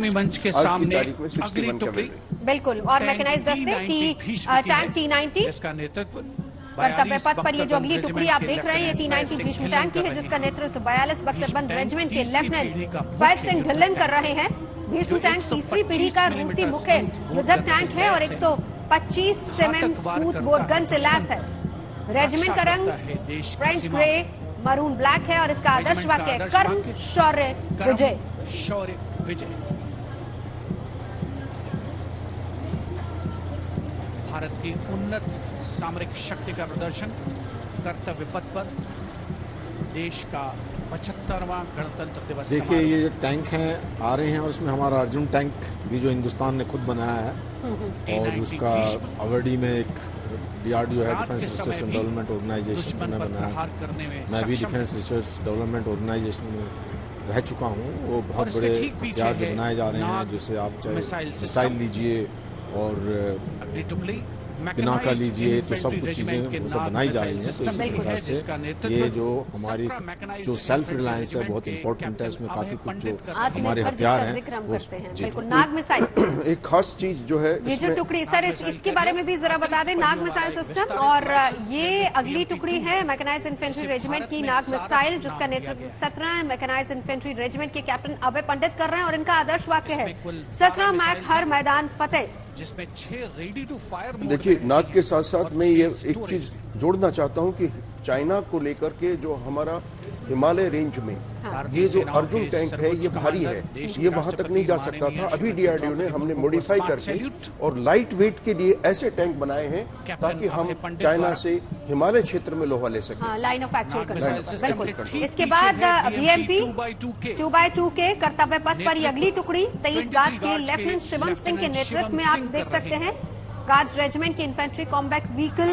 संग्रामी मंच के सामने अगली टुकड़ी बिल्कुल, और मैकेनाइज्ड दस्ते टैंक T90 जिसका नेतृत्व कर्तव्य पथ पर ये जो अगली टुकड़ी आप देख रहे हैं ये T90 भीष्म टैंक की है, जिसका नेतृत्व 42 बख्तरबंद रेजिमेंट के लेफ्टिनेंट फैज सिंह ढिल्लन कर रहे हैं। भीष्म टैंक तीसरी पीढ़ी का रूसी मुख्य युद्धक टैंक है और 125 mm स्मूथ बोर गन से लैस है। रेजिमेंट का रंग फ्रेंच ग्रे मरून ब्लैक है और इसका आदर्श वाक्य है कर्म शौर्य विजय। शौर्य विजय। भारत की उन्नत सामरिक शक्ति का प्रदर्शन कर्तव्य पथ पर देश का 75वां गणतंत्र दिवस। देखिए ये जो टैंक हैं आ रहे हैं और उसमें हमारा अर्जुन टैंक भी जो हिंदुस्तान ने खुद बनाया है और उसका अवॉर्डी में एक DRDO है, defence research and development organisation ने बनाया। मैं भी डिफेंस रिसर्च डेवलपमेंट ऑर्गेनाइजेशन में रह चुका हूँ। वो बहुत बड़े हथियार जो बनाए जा रहे हैं, जिससे आप चाहे मिसाइल लीजिए और बिना का लीजिए, तो सब कुछ चीजें सब बनाई जा रही हैं। तो इस प्रकार से ये जो हमारी जो सेल्फ रिलायंस है बहुत इंपॉर्टेंट है। इसमें काफी कुछ जो हमारे हथियार हैं बिल्कुल। नाग मिसाइल एक खास चीज जो है ये जो टुकड़ी, सर इसके बारे में भी जरा बता दें। नाग मिसाइल सिस्टम, और ये अगली टुकड़ी है मैकेनाइज्ड इन्फेंट्री रेजिमेंट की नाग मिसाइल, जिसका नेतृत्व 17 मैकेनाइज्ड इन्फेंट्री रेजिमेंट के कैप्टन अभय पंडित कर रहे हैं और इनका आदर्श वाक्य है 17 मैक हर मैदान फतेह, जिसमें 6 रेडी टू फायर। देखिए नाग के साथ साथ मैं ये एक चीज जोड़ना चाहता हूं कि चाइना को लेकर के जो हमारा हिमालय रेंज में ये जो अर्जुन टैंक है ये भारी है, ये वहां तक नहीं जा सकता था। अभी DRDO ने हमने मॉडिफाई करके और लाइट वेट के लिए ऐसे टैंक बनाए हैं ताकि हम चाइना से हिमालय क्षेत्र में लोहा ले सकें। लाइन ऑफ एक्चुअल बिल्कुल। इसके बाद BMP 2x2 के कर्तव्य पथ पर ये अगली टुकड़ी 23 गार्ड्स के लेफ्टिनेंट शिवम सिंह के नेतृत्व में आप देख सकते हैं। गार्ड्स रेजिमेंट की infantry combat vehicle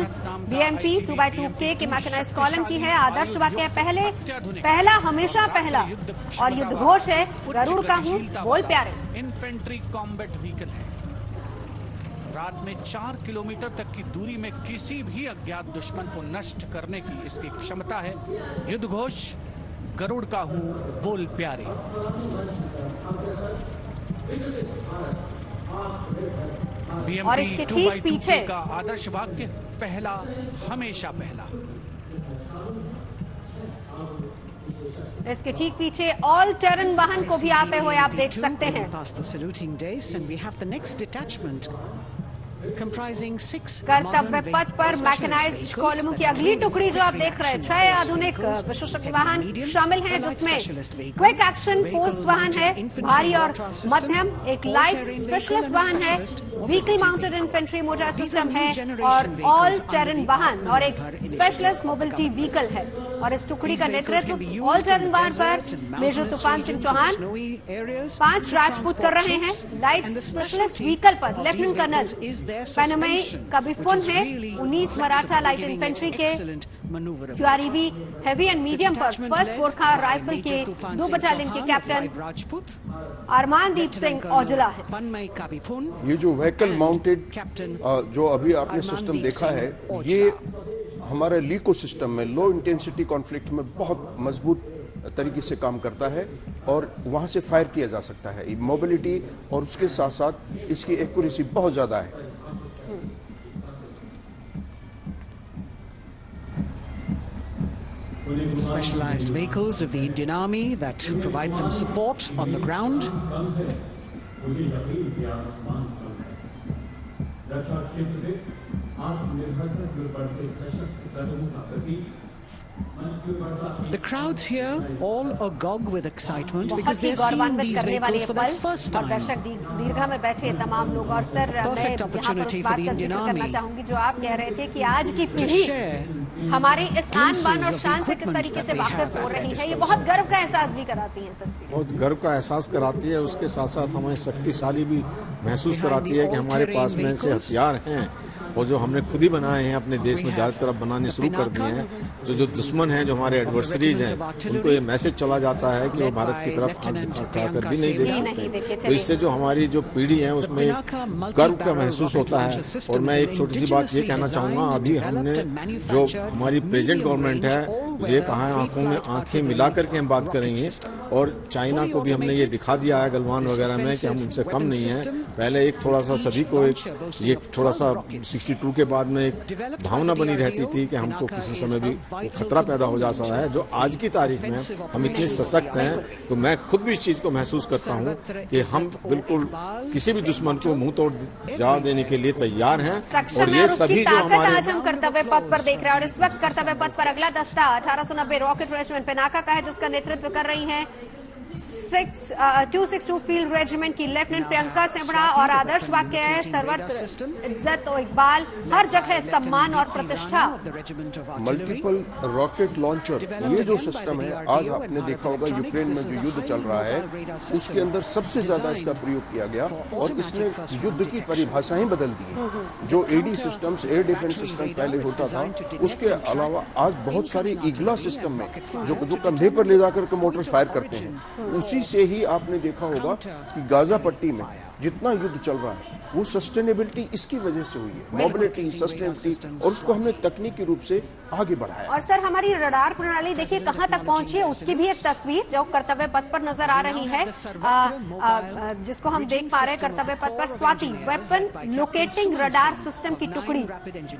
BMP 2x2K के मैकेनाइज्ड कॉलम की है। आदर्श वाक्य पहला हमेशा पहला और युद्ध घोष है गरुड़ का हूं बोल प्यारे। इन्फेंट्री कॉम्बैक्ट व्हीकल है। रात में 4 किलोमीटर तक की दूरी में किसी भी अज्ञात दुश्मन को नष्ट करने की इसकी क्षमता है। युद्ध घोष गरुड़ का हूं बोल प्यारे। और इसके ठीक पीछे का आदर्श वाक्य पहला हमेशा पहला। इसके ठीक पीछे ऑल टेरन वाहन को भी आते हुए आप देख सकते हैं। कर्तव्य पथ पर मैकेनाइज्ड कॉलमों की अगली टुकड़ी जो आप देख रहे हैं 6 आधुनिक विशेषज्ञ वाहन शामिल हैं, जिसमें क्विक एक्शन फोर्स वाहन है भारी और मध्यम, एक लाइट स्पेशलिस्ट वाहन है, vehicle mounted infantry motor system है और ऑल टेरन वाहन और एक स्पेशलिस्ट मोबिलिटी व्हीकल है। और इस टुकड़ी का नेतृत्व ऑल टेरन वाहन पर मेजर तूफान सिंह चौहान 5 राजपूत कर रहे हैं। लाइट स्पेशलिस्ट व्हीकल पर लेफ्टिनेंट कर्नल पैनमई कबिफुन है। 19 मराठा लाइट इन्फेंट्री के QREV हैवी एंड मीडियम पर फर्स्ट गोरखा राइफल के 2 बटालियन के कैप्टन अरमानदीप सिंह औजला है। ये जो व्हीकल माउंटेड जो अभी आपने सिस्टम देखा है ये हमारे लीको सिस्टम में लो इंटेंसिटी कॉन्फ्लिक्ट में बहुत मजबूत तरीके से काम करता है और वहां से फायर किया जा सकता है। मोबिलिटी और उसके साथ साथ इसकी एक्यूरेसी बहुत ज्यादा है। Specialized vehicles of the Indian Army that provide them support on the ground. The crowds here all agog with excitement because they're seeing these vehicles for the first time. दर्शक दीर्घा में बैठे तमाम लोग और सर मैं यहाँ पर उस बात का जिक्र करना चाहूंगी जो आप कह रहे थे कि आज की पीढ़ी हमारी इस आन बान और शान से किस तरीके से वाकिफ हो रही है। ये बहुत गर्व का एहसास भी कराती है तस्वीर, बहुत गर्व का एहसास कराती है। उसके साथ साथ हमें शक्तिशाली भी महसूस कराती है कि हमारे पास में ऐसे हथियार हैं और जो हमने खुद ही बनाए हैं, अपने देश में ज़्यादा तरफ बनाने शुरू कर दिए हैं। जो दुश्मन हैं, जो हमारे एडवर्सरीज हैं, उनको ये मैसेज चला जाता है कि वो भारत की तरफ आंख दिखाकर भी नहीं देख सकते। तो इससे जो हमारी जो पीढ़ी है उसमें गर्व का महसूस होता है। और मैं एक छोटी सी बात ये कहना चाहूँगा, अभी हमने जो हमारी प्रेजेंट गवर्नमेंट है ये कहा है आंखों में आंखें मिला करके हम बात करेंगे और चाइना को भी हमने ये दिखा दिया है गलवान वगैरह में कि हम उनसे कम नहीं हैं। पहले एक थोड़ा सा सभी को ये थोड़ा सा 62 के बाद में एक भावना बनी रहती थी कि हमको किसी समय भी वो खतरा पैदा हो जा सकता है, जो आज की तारीख में हम इतने सशक्त हैं तो मैं खुद भी इस चीज को महसूस करता हूँ कि हम बिल्कुल किसी भी दुश्मन को मुंह तोड़ जवाब देने के लिए तैयार हैं। और ये सभी जो हमारे आज हम कर्तव्य पथ पर देख रहे हैं, और इस वक्त कर्तव्य पथ पर अगला दस्ता 1890 रॉकेट रेजिमेंट पिनाका का है, जिसका नेतृत्व कर रही है 262 फील्ड रेजिमेंट की लेफ्टिनेंट प्रियंका सेमड़ा। और आदर्श वाक्य है, सर्वत्र इज्जत और इकबाल, हर जगह सम्मान और प्रतिष्ठा। मल्टीपल रॉकेट लॉन्चर, ये जो सिस्टम है, आज आपने देखा होगा यूक्रेन में जो युद्ध चल रहा है उसके अंदर सबसे ज्यादा इसका प्रयोग किया गया और इसने युद्ध की परिभाषाएं बदल दी। जो AD systems, air defence system पहले होता था, उसके अलावा आज बहुत सारे ईगला सिस्टम में जो कंधे पर ले जाकर के मोटर्स फायर करते हैं, उसी से ही आपने देखा होगा कि गाजा पट्टी में जितना युद्ध चल रहा है वो सस्टेनेबिलिटी इसकी वजह से हुई है, मोबिलिटी, सस्टेनेबिलिटी, और उसको हमने तकनीकी रूप से आगे बढ़ाया। और सर हमारी रडार प्रणाली देखिए कहां तक पहुंची है, उसकी भी एक तस्वीर जो कर्तव्य पथ पर नजर आ रही है, जिसको हम देख पा रहे हैं कर्तव्य पथ पर। Swati weapon locating radar system की टुकड़ी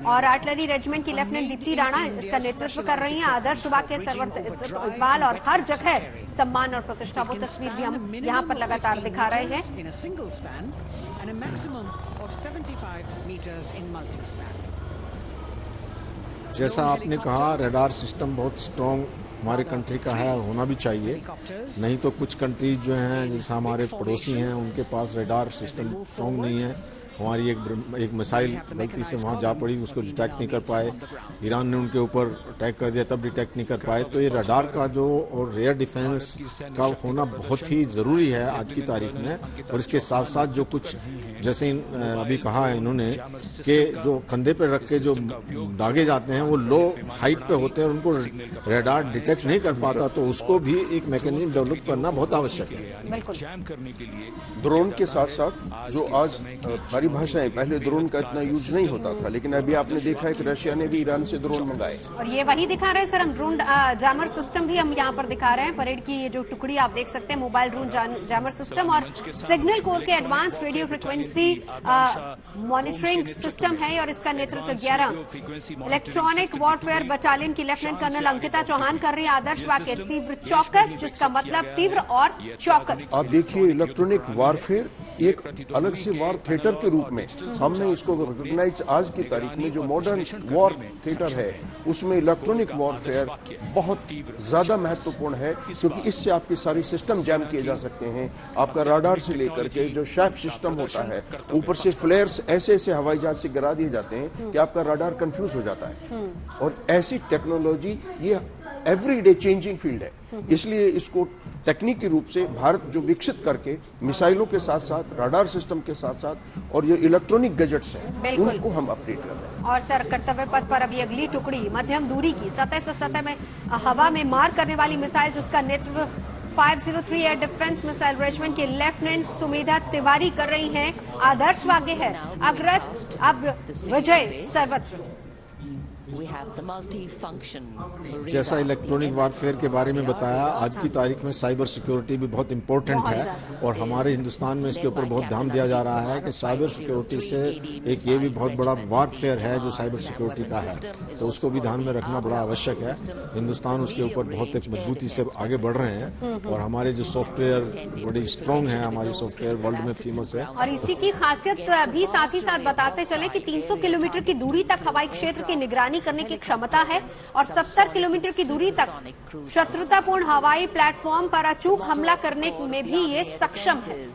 और आर्टिलरी रेजिमेंट की लेफ्टिनेंट दीप्ति राणा इसका नेतृत्व कर रही है। आदर्श वाक्य, सर्वत्र इज्जत और इकबाल, और हर जगह सम्मान और प्रतिष्ठा, वो तस्वीर भी हम यहाँ पर लगातार दिखा रहे हैं। And a maximum of 75 meters in multi-span. जैसा आपने कहा, रडार सिस्टम बहुत स्ट्रॉन्ग हमारे कंट्री का है, होना भी चाहिए। नहीं तो कुछ कंट्रीज जो हैं, जैसे हमारे पड़ोसी हैं, उनके पास रडार सिस्टम स्ट्रॉन्ग नहीं है। हमारी एक मिसाइल गलती से वहां जा पड़ी, उसको डिटेक्ट नहीं कर पाए, ईरान ने उनके ऊपर अटैक कर दिया तब डिटेक्ट नहीं कर पाए। तो ये रडार का जो और रेयर डिफेंस का होना बहुत ही ज़रूरी है आज की तारीख में। और इसके साथ साथ जो कुछ जैसे अभी कहा है इन्होंने कि जो कंधे पे रख के जो दागे जाते हैं वो लो हाइट पे होते हैं और उनको रडार डिटेक्ट नहीं कर पाता, तो उसको भी एक मैकेनिज्म डेवलप करना बहुत आवश्यक है। ड्रोन के साथ साथ जो आज परिभाषाएं, पहले ड्रोन का इतना यूज नहीं होता था, लेकिन अभी आपने देखा है कि रशिया ने भी ईरान से ड्रोन मंगाए। और ये वही दिखा रहे हैं सर, हम ड्रोन जैमर सिस्टम भी हम यहाँ पर दिखा रहे हैं। परेड की ये जो टुकड़ी आप देख सकते हैं, मोबाइल ड्रोन जैमर सिस्टम और सिग्नल कोर के advance radio frequency monitoring system है, और इसका नेतृत्व 11 इलेक्ट्रॉनिक वॉरफेयर बटालियन की लेफ्टिनेंट कर्नल अंकिता चौहान कर रही है। आदर्श वाक्य तीव्र चौकस, जिसका मतलब तीव्र और चौकस। आप देखिए, इलेक्ट्रॉनिक वॉरफेयर एक अलग से वॉर थिएटर के रूप में हमने इसको रिकॉग्नाइज आज की तारीख में। जो मॉडर्न वॉर थिएटर है उसमें इलेक्ट्रॉनिक वॉरफेयर बहुत ज्यादा महत्वपूर्ण है, क्योंकि इससे आपके सारे सिस्टम जैम किए जा सकते हैं। आपका राडार से लेकर के जो शैफ सिस्टम होता है, ऊपर से फ्लेयर्स ऐसे ऐसे हवाई जहाज से गिरा दिए जाते हैं कि आपका राडार कंफ्यूज हो जाता है। और ऐसी टेक्नोलॉजी ये एवरीडे चेंजिंग फील्ड है, इसलिए इसको तकनीकी रूप से भारत जो विकसित करके मिसाइलों के साथ साथ राडार सिस्टम के साथ साथ और ये इलेक्ट्रॉनिक गैजेट्स हैं उनको हम अपडेट कर रहे हैं। और सर कर्तव्य पथ पर अभी अगली टुकड़ी मध्यम दूरी की सतह से सतह में हवा में मार करने वाली मिसाइल, जिसका नेतृत्व 503 एयर डिफेंस मिसाइल रेजिमेंट के लेफ्टिनेंट सुमेधा तिवारी कर रही हैं। आदर्श वाक्य है, अग्रत अब विजय सर्वत्र। जैसा इलेक्ट्रॉनिक वारफेयर के बारे में बताया, आज की तारीख में साइबर सिक्योरिटी भी बहुत इम्पोर्टेंट है और हमारे हिंदुस्तान में इसके ऊपर बहुत ध्यान दिया जा रहा है कि साइबर सिक्योरिटी से एक ये भी बहुत बड़ा वारफेयर है जो साइबर सिक्योरिटी का है, तो उसको भी ध्यान में रखना बड़ा आवश्यक है। हिंदुस्तान उसके ऊपर बहुत एक मजबूती से आगे बढ़ रहे हैं और हमारे जो सॉफ्टवेयर बड़ी स्ट्रांग है, हमारी सॉफ्टवेयर वर्ल्ड में फेमस है। और इसी की खासियत भी साथ ही साथ बताते चले कि 300 किलोमीटर की दूरी तक हवाई क्षेत्र की निगरानी करने की क्षमता है और 70 किलोमीटर की दूरी तक शत्रुतापूर्ण हवाई प्लेटफॉर्म पर अचूक हमला करने में भी ये सक्षम है।